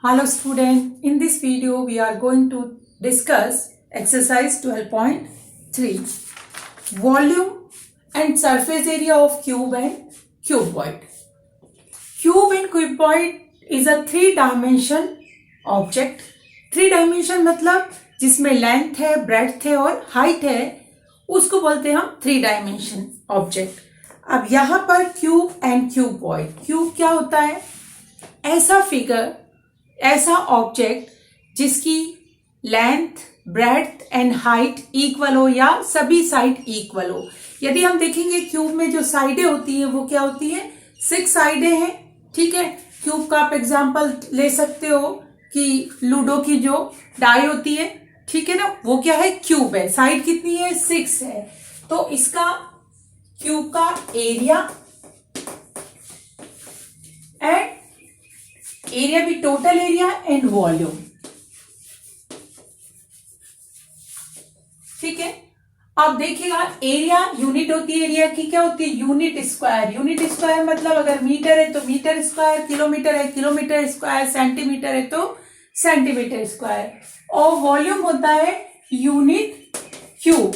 Hello student, in this video we are going to discuss exercise 12.3 volume and surface area of cube and cuboid. Cube and cuboid is a 3-dimension object. 3 dimension मतलब जिसमें length है, breadth है और height है, उसको बोलते हैं हम 3 डायमेंशन ऑब्जेक्ट. अब यहाँ पर क्यूब एंड क्यूबॉइड. क्यूब क्या होता है? ऐसा फिगर, ऐसा ऑब्जेक्ट जिसकी length, breadth and height equal हो या सभी साइड इक्वल हो. यदि हम देखेंगे क्यूब में जो साइडें होती हैं वो क्या होती हैं? 6 साइडें हैं. ठीक है. क्यूब का आप एग्जांपल ले सकते हो कि लूडो की जो डाई होती है, ठीक है ना, वो क्या है? क्यूब है. साइड कितनी है? 6 है. तो इसका क्यूब का एरिया एंड एरिया भी टोटल एरिया एंड वॉल्यूम. ठीक है. अब देखिएगा एरिया यूनिट होती है. एरिया की क्या होती है? Unit square. यूनिट स्क्वायर मतलब अगर मीटर है तो मीटर स्क्वायर, किलोमीटर है किलोमीटर स्क्वायर, सेंटीमीटर है तो सेंटीमीटर स्क्वायर. और वॉल्यूम होता है unit cube.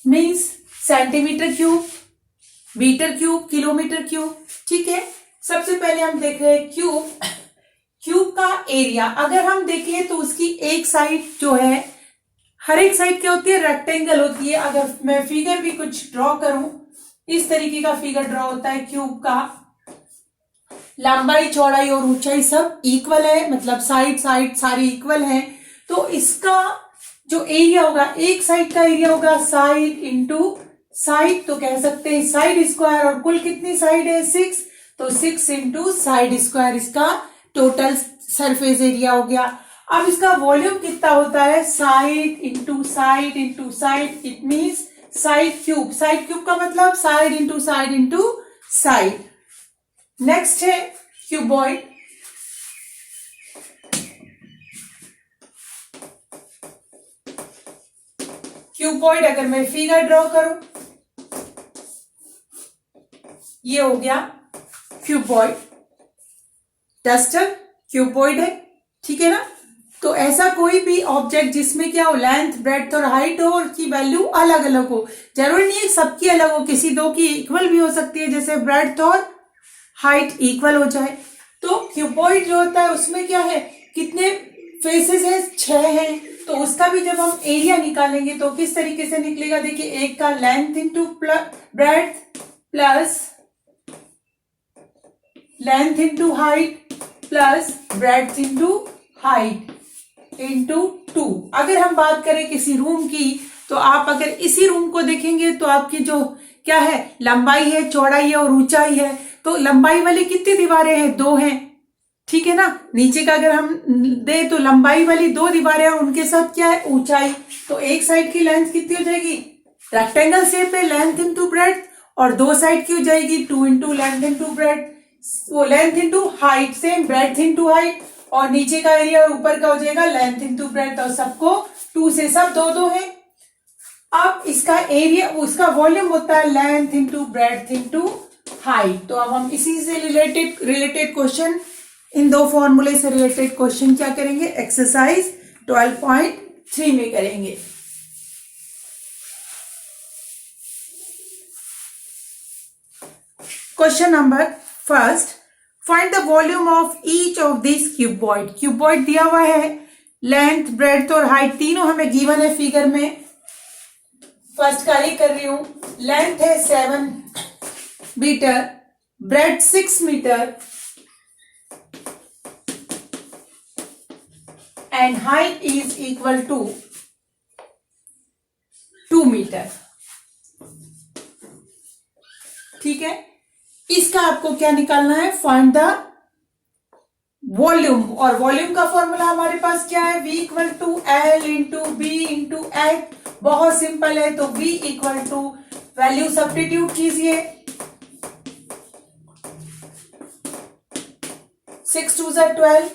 Means centimetre cube, metre cube, kilometre cube. ठीक है. सबसे पहले हम देख रहे हैं क्यूब. क्यूब का एरिया अगर हम देखें तो उसकी एक साइड जो है, हर एक साइड क्या होती है? रेक्टेंगल होती है. अगर मैं फिगर भी कुछ ड्रॉ करूं, इस तरीके का फिगर ड्रॉ होता है क्यूब का. लंबाई, चौड़ाई और ऊंचाई सब इक्वल है, मतलब साइड साइड सारी इक्वल है. तो इसका जो एरिया होगा, एक साइड का एरिया होगा साइड इंटू साइड, तो कह सकते हैं साइड स्क्वायर. और कुल कितनी साइड है? 6. तो 6 इंटू साइड स्क्वायर इसका टोटल सरफेस एरिया हो गया. अब इसका वॉल्यूम कितना होता है? Side into side into side. It means side cube. Side cube का मतलब side into side into side. Next है क्यूबॉइड. क्यूबॉइड अगर मैं फिगर ड्रॉ करूं, ये हो गया क्यूबॉइड. डस्टर क्यूबॉइड है. ठीक है ना. तो ऐसा कोई भी ऑब्जेक्ट जिसमें क्या हो? लेंथ, ब्रेड्थ और हाइट हो और की वैल्यू अलग अलग हो. जरूरी नहीं है सबकी अलग हो, किसी दो की इक्वल भी हो सकती है, जैसे ब्रेड्थ और हाइट इक्वल हो जाए. तो क्यूबॉइड जो होता है उसमें क्या है? कितने फेसेस है? 6 है. तो उसका भी जब हम एरिया निकालेंगे तो किस तरीके से निकलेगा? देखिए, एक का length into breadth plus length into height plus breadth into height into 2. अगर हम बात करें किसी रूम की, तो आप अगर इसी रूम को देखेंगे तो आपकी जो क्या है? लंबाई है, चौड़ाई है और ऊंचाई है. तो लंबाई वाली कितनी दीवारें हैं? 2 हैं. ठीक है ना. नीचे का अगर हम दे तो लंबाई वाली 2 दीवारें हैं, उनके साथ क्या है? ऊंचाई. तो एक साइड की लेंथ कितनी हो जाएगी? रेक्टेंगल शेप में लेंथ इंटू ब्रेड्थ, और 2 साइड की हो जाएगी 2 इंटू लेंथ इंटू ब्रेड्थ, वो length into height, same breadth into height. और नीचे का एरिया और ऊपर का हो जाएगा लेंथ इंटू ब्रेड्थ, और सबको 2 से सब 2-2 है. अब इसका एरिया, उसका वॉल्यूम होता है length into breadth into height. तो अब हम इसी से रिलेटेड क्वेश्चन, इन 2 फॉर्मूले से रिलेटेड क्वेश्चन क्या करेंगे? एक्सरसाइज 12.3 में करेंगे. Question number first, find the volume of each of this cuboid. Cuboid दिया हुआ है, लेंथ, ब्रेड्थ और हाइट तीनों हमें गिवन है फिगर में. फर्स्ट का ही कर रही हूं. लेंथ है 7 metre, breadth 6 metre and height is equal to 2 metre. ठीक है. इसका आपको क्या निकालना है? Find the volume. और वॉल्यूम का फॉर्मूला हमारे पास क्या है? V equal to L into b into h. बहुत सिंपल है. तो V equal to, value substitute कीजिए. 6 2 12,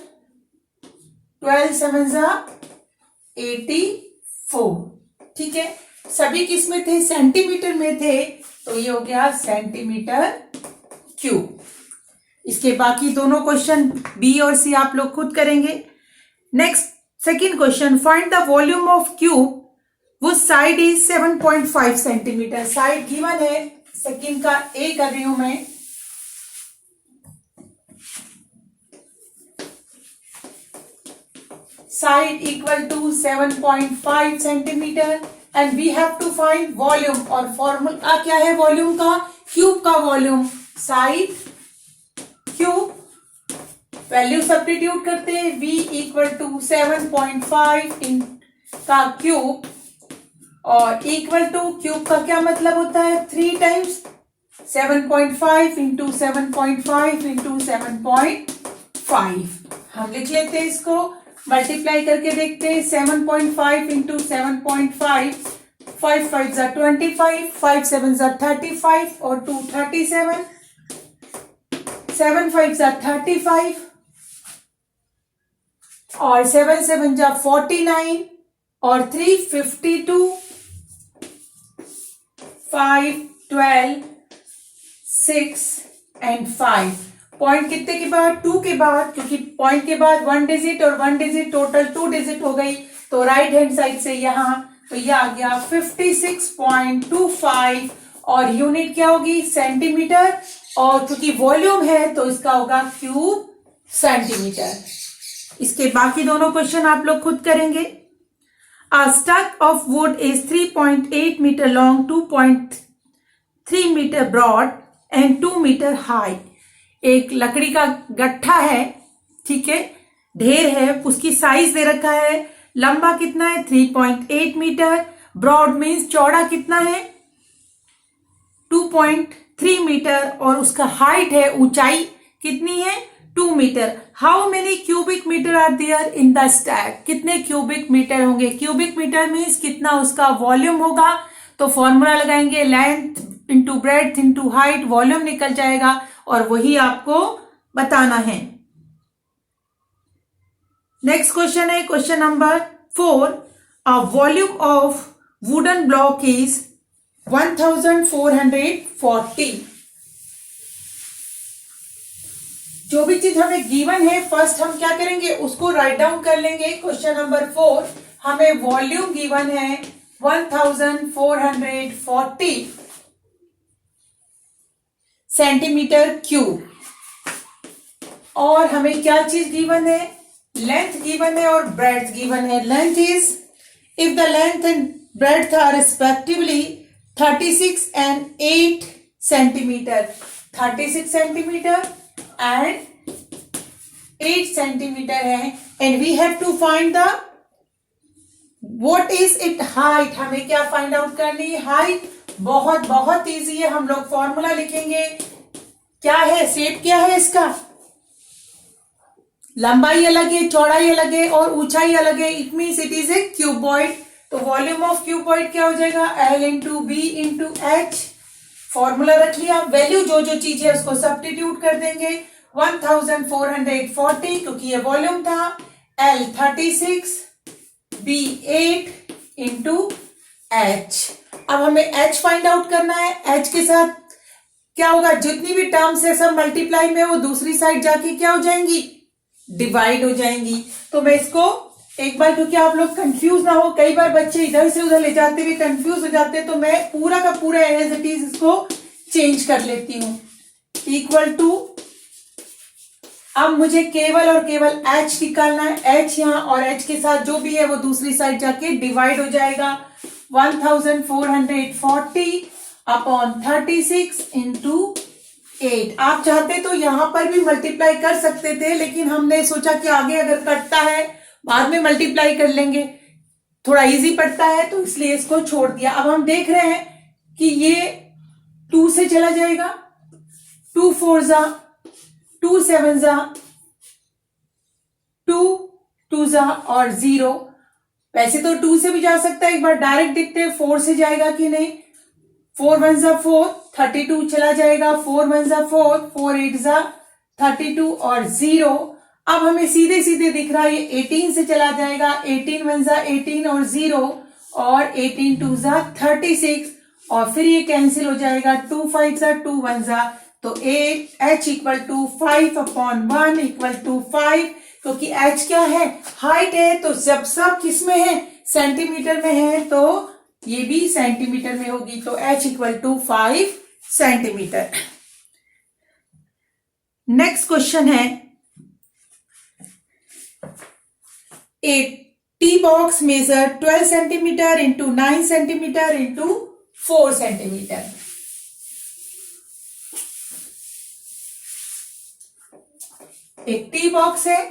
12 7 84. ठीक है. सभी किस में थे? सेंटीमीटर में थे. तो ये हो गया सेंटीमीटर क्यूब. इसकी इसके बाकी दोनों क्वेश्चन बी और सी आप लोग खुद करेंगे। Next second question, find the volume of cube वो side is 7.5 centimetre. Side given है, सेकेंड का ए कर रही हूं मैं। Side equal to 7.5 centimetre and we have to find volume. और फॉर्मूला क्या है वॉल्यूम का? क्यूब का volume, side cube, value substitute करते हैं, v इक्वल टू 7.5 इन का क्यूब, और इक्वल टू क्यूब का क्या मतलब होता है? 3 टाइम्स 7.5 इंटू 7.5 इंटू 7.5। हम लिख लेते हैं इसको, मल्टीप्लाई करके देखते हैं। 7.5 इंटू 7.5, 5 5 जा 25, 5 7 जा 35 और 2 37, 7 5 जा 35 और 7 7 जा 49 और 3 52, 5 12, 6 एंड 5। पॉइंट कितने के बाद? 2 के बाद, क्योंकि पॉइंट के बाद 1 डिजिट और 1 डिजिट टोटल 2 डिजिट हो गई, तो राइट हैंड साइड से यहां तो यह आ गया 56.25 और यूनिट क्या होगी? सेंटीमीटर, और क्योंकि वॉल्यूम है तो इसका होगा क्यूब सेंटीमीटर। इसके बाकी दोनों क्वेश्चन आप लोग खुद करेंगे। A stack of wood is 3.8 meter long, 2.3 meter broad and 2 meter high. एक लकड़ी का गट्ठा है, ठीक है, ढेर है, उसकी साइज दे रखा है। लंबा कितना है? 3.8 मीटर। ब्रॉड मीन्स चौड़ा कितना है? 2.3 मीटर। और उसका हाइट है, ऊंचाई कितनी है? 2 metre. How many cubic metre are there in the stack? कितने क्यूबिक मीटर होंगे? क्यूबिक मीटर मीन्स कितना उसका वॉल्यूम होगा। तो फॉर्मूला लगाएंगे, length into breadth into height, volume निकल जाएगा और वही आपको बताना है। नेक्स्ट क्वेश्चन है question number 4। A volume of wooden block is 1440। जो भी चीज हमें गिवन है फर्स्ट हम क्या करेंगे? उसको राइट डाउन कर लेंगे। क्वेश्चन नंबर 4 हमें वॉल्यूम गिवन है 1440 सेंटीमीटर क्यूब, और हमें क्या चीज गिवन है? लेंथ गिवन है और ब्रेड्थ गिवन है। Length is, if the length and breadth are respectively 36 and 8 centimetre, 36 centimetre and 8 centimetre है, and we have to find the what is it height. हमें क्या फाइंड आउट करनी है? Height. बहुत easy है, हम लोग फॉर्मूला लिखेंगे। क्या है? शेप क्या है इसका? लंबाई अलग है, चौड़ाई अलग है और ऊंचाई अलग है। It means it is a cuboid. तो वॉल्यूम ऑफ क्यूबॉइड क्या हो जाएगा? L into b into h. Formula रख लिया, वैल्यू जो जो चीज है उसको सब्स्टिट्यूट कर देंगे। 1440 क्योंकि ये वॉल्यूम था, L 36, B 8 इंटू एच। अब हमें H फाइंड आउट करना है। H के साथ क्या होगा? जितनी भी टर्म्स है सब मल्टीप्लाई में वो दूसरी साइड जाके क्या हो जाएंगी? डिवाइड हो जाएंगी। तो मैं इसको एक बार, क्योंकि आप लोग कंफ्यूज ना हो, कई बार बच्चे इधर से उधर ले जाते हुए कंफ्यूज हो जाते हैं, तो मैं पूरा का पूरा एज इट इज इसको चेंज कर लेती हूं। इक्वल टू, अब मुझे केवल और केवल H निकालना है। H यहां और H के साथ जो भी है वो दूसरी साइड जाके डिवाइड हो जाएगा। 1440 अपॉन 36 इंटू 8। आप चाहते तो यहां पर भी मल्टीप्लाई कर सकते थे, लेकिन हमने सोचा कि आगे अगर कटता है बाद में मल्टीप्लाई कर लेंगे, थोड़ा इजी पड़ता है, तो इसलिए इसको छोड़ दिया। अब हम देख रहे हैं कि ये 2 से चला जाएगा, 2 4 जा, 2 7 जा, 2 2 जा और 0। वैसे तो 2 से भी जा सकता है, एक बार डायरेक्ट देखते हैं 4 से जाएगा कि नहीं। 4 1 जा 4, 32 चला जाएगा। 4 1 जा 4, 4 8 जा 32 और 0। अब हमें सीधे सीधे दिख रहा है ये 18 से चला जाएगा। 18 1 जा 18 और 0 और 18 2 जा 36 और फिर ये कैंसिल हो जाएगा। 2 5 जा 2 1 जा तो h equal to 5/1 equal to 5, क्योंकि h क्या है, हाइट है, तो जब सब किस में है, सेंटीमीटर में है, तो ये भी सेंटीमीटर में होगी, तो h equal to 5 centimetre. Next question है, a tea box measure 12 centimetre into 9 centimetre into 4 centimetre. एक टी बॉक्स है,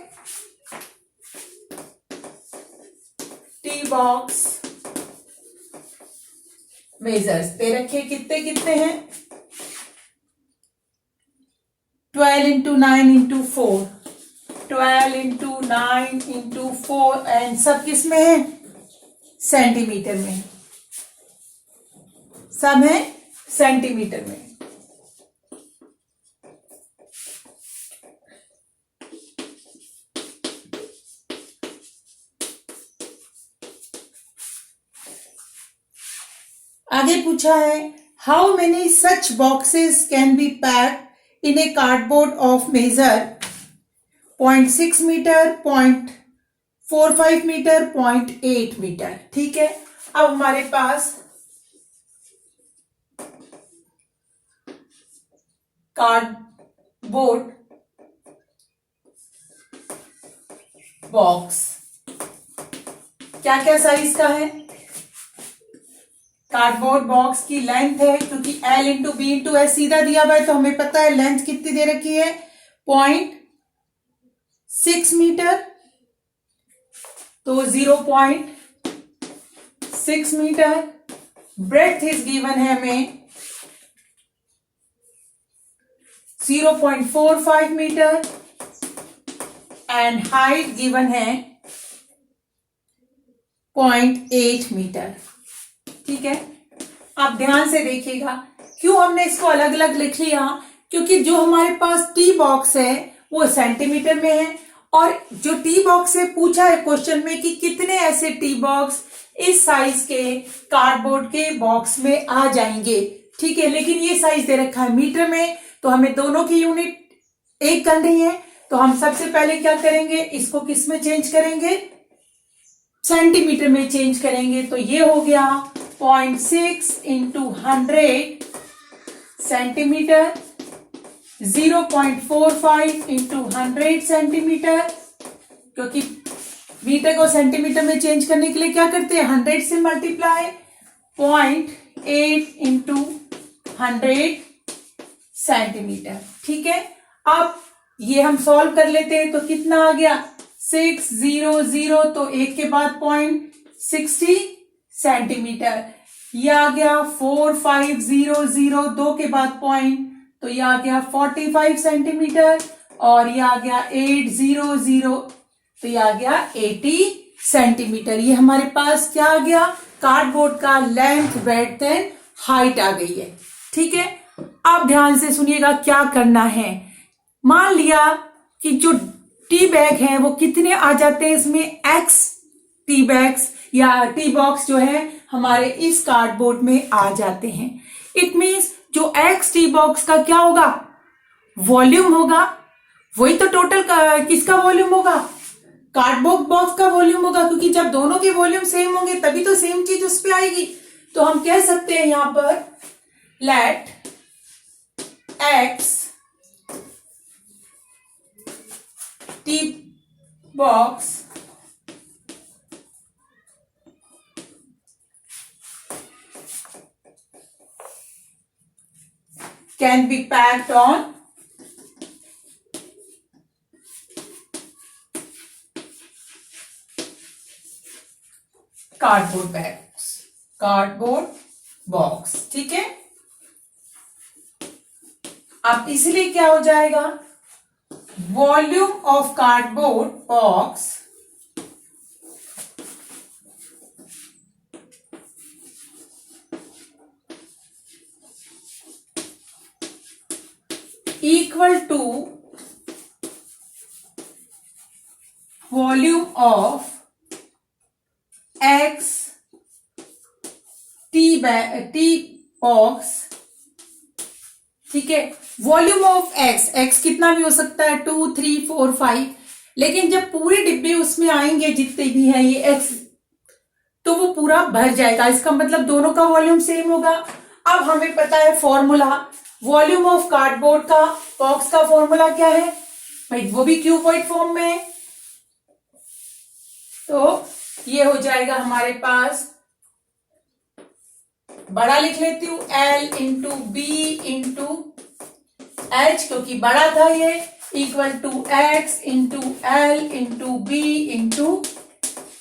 टी बॉक्स मेजर्स दे रखे, कितने कितने हैं, 12 into 9 into 4, 12 into 9 into 4, and सब किस में है, सेंटीमीटर में, सब है सेंटीमीटर में। आगे पूछा है, how many such boxes can be packed in a cardboard of measure 0.6 metre, 0.45 metre, 0.8 metre. ठीक है, अब हमारे पास कार्डबोर्ड बॉक्स क्या क्या साइज का है, कार्डबोर्ड बॉक्स की लेंथ है, क्योंकि L into b into s सीधा दिया हुआ है, तो हमें पता है लेंथ कितनी दे रखी है, 0.6 मीटर, तो 0.6 मीटर। ब्रेड्थ इज गिवन है हमें 0.45 मीटर एंड हाइट गिवन है 0.8 मीटर। ठीक है, आप ध्यान से देखिएगा, क्यों हमने इसको अलग अलग लिख लिया, क्योंकि जो हमारे पास टी बॉक्स है वो सेंटीमीटर में है, और जो टी बॉक्स से पूछा है क्वेश्चन में कि कितने ऐसे टी बॉक्स इस साइज के कार्डबोर्ड के बॉक्स में आ जाएंगे। ठीक है, लेकिन ये साइज दे रखा है मीटर में, तो हमें दोनों की यूनिट एक करनी है, तो हम सबसे पहले क्या करेंगे, इसको किस में चेंज करेंगे, सेंटीमीटर में चेंज करेंगे, तो ये हो गया 0.6 इंटू 100 सेंटीमीटर, 0.45 इंटू 100 सेंटीमीटर, क्योंकि मीटर को सेंटीमीटर में चेंज करने के लिए क्या करते हैं, 100 से मल्टीप्लाई, 0.8 इंटू 100 सेंटीमीटर। ठीक है, अब ये हम सॉल्व कर लेते हैं, तो कितना आ गया, 600, तो एक के बाद 0.60 सेंटीमीटर, ये आ गया 4500, दो के बाद पॉइंट, तो ये आ गया 45 सेंटीमीटर, और ये आ गया 800, तो ये आ गया 80 सेंटीमीटर। ये हमारे पास क्या आ गया, कार्डबोर्ड का लेंथ, ब्रेड्थ एंड हाइट आ गई है। ठीक है, आप ध्यान से सुनिएगा क्या करना है। मान लिया कि जो टी बैग है वो कितने आ जाते हैं, इसमें एक्स टी बैग्स या टी बॉक्स जो है हमारे इस कार्डबोर्ड में आ जाते हैं। इट मीन्स जो एक्स टी बॉक्स का क्या होगा, वॉल्यूम होगा, वही तो टोटल किसका वॉल्यूम होगा, कार्डबोर्ड बॉक्स का वॉल्यूम होगा, क्योंकि जब दोनों के वॉल्यूम सेम होंगे तभी तो सेम चीज उस पर आएगी। तो हम कह सकते हैं यहां पर let x tea box can be packed on cardboard box. ठीक है, अब इसलिए क्या हो जाएगा, volume of cardboard box equal to volume of X T box ठीक है। वॉल्यूम ऑफ एक्स, एक्स कितना भी हो सकता है 2, 3, 4, 5, लेकिन जब पूरे डिब्बे उसमें आएंगे जितने भी हैं ये एक्स, तो वो पूरा भर जाएगा, इसका मतलब दोनों का वॉल्यूम सेम होगा। अब हमें पता है फॉर्मूला, वॉल्यूम ऑफ कार्डबोर्ड का बॉक्स का फॉर्मूला क्या है भाई, वो भी क्यूबॉइड फॉर्म में है, तो ये हो जाएगा हमारे पास, बड़ा लिख लेती हूं, L into b into h, क्योंकि बड़ा था ये, equal to x into l into b into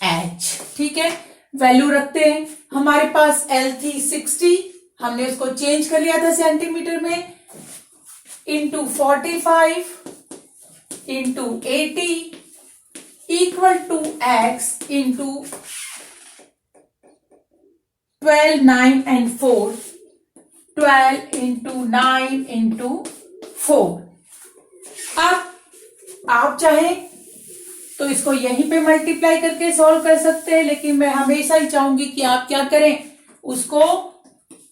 h. ठीक है, वैल्यू रखते हैं, हमारे पास L थी 60, हमने उसको चेंज कर लिया था सेंटीमीटर में, into 45 into 80 equal to x into 12, 9 and 4, 12 into 9 into 4। अब आप चाहें तो इसको यहीं पे मल्टीप्लाई करके सॉल्व कर सकते हैं, लेकिन मैं हमेशा ही चाहूंगी कि आप क्या करें, उसको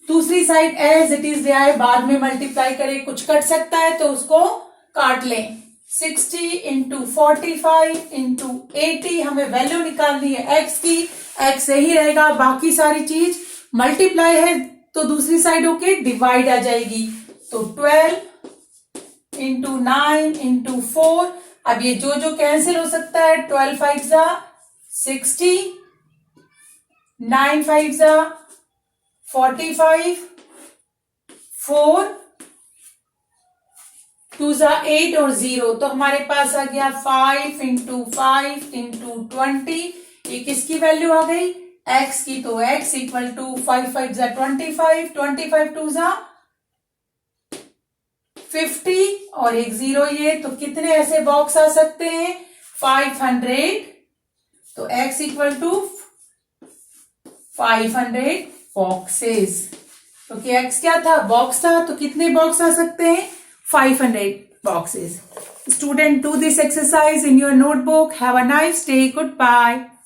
दूसरी साइड एज इट इज दिया है बाद में मल्टीप्लाई करें, कुछ कट सकता है तो उसको काट लें। 60 इंटू 45 इंटू 80, हमें वैल्यू निकालनी है एक्स की, एक्स सही रहेगा, बाकी सारी चीज मल्टीप्लाई है तो दूसरी साइड होके डिवाइड आ जाएगी, तो 12 इंटू 9 इंटू 4, अब ये जो कैंसिल हो सकता है, 12 5 जा 60, 9 5 जा 45, 4 2 जा 8 और 0, तो हमारे पास आ गया 5 इंटू 5 इंटू 20, ये किसकी वैल्यू आ गई, x की, तो x इक्वल टू 5 5 जा 25, 25 2 जा 50 और एक 0 ये, तो कितने ऐसे बॉक्स आ सकते हैं, 500, तो x इक्वल टू 500 बॉक्सेस, क्योंकि x क्या था, बॉक्स था, तो कितने बॉक्स आ सकते हैं, 500 boxes. Student, do this exercise in your notebook. Have a nice day. Goodbye.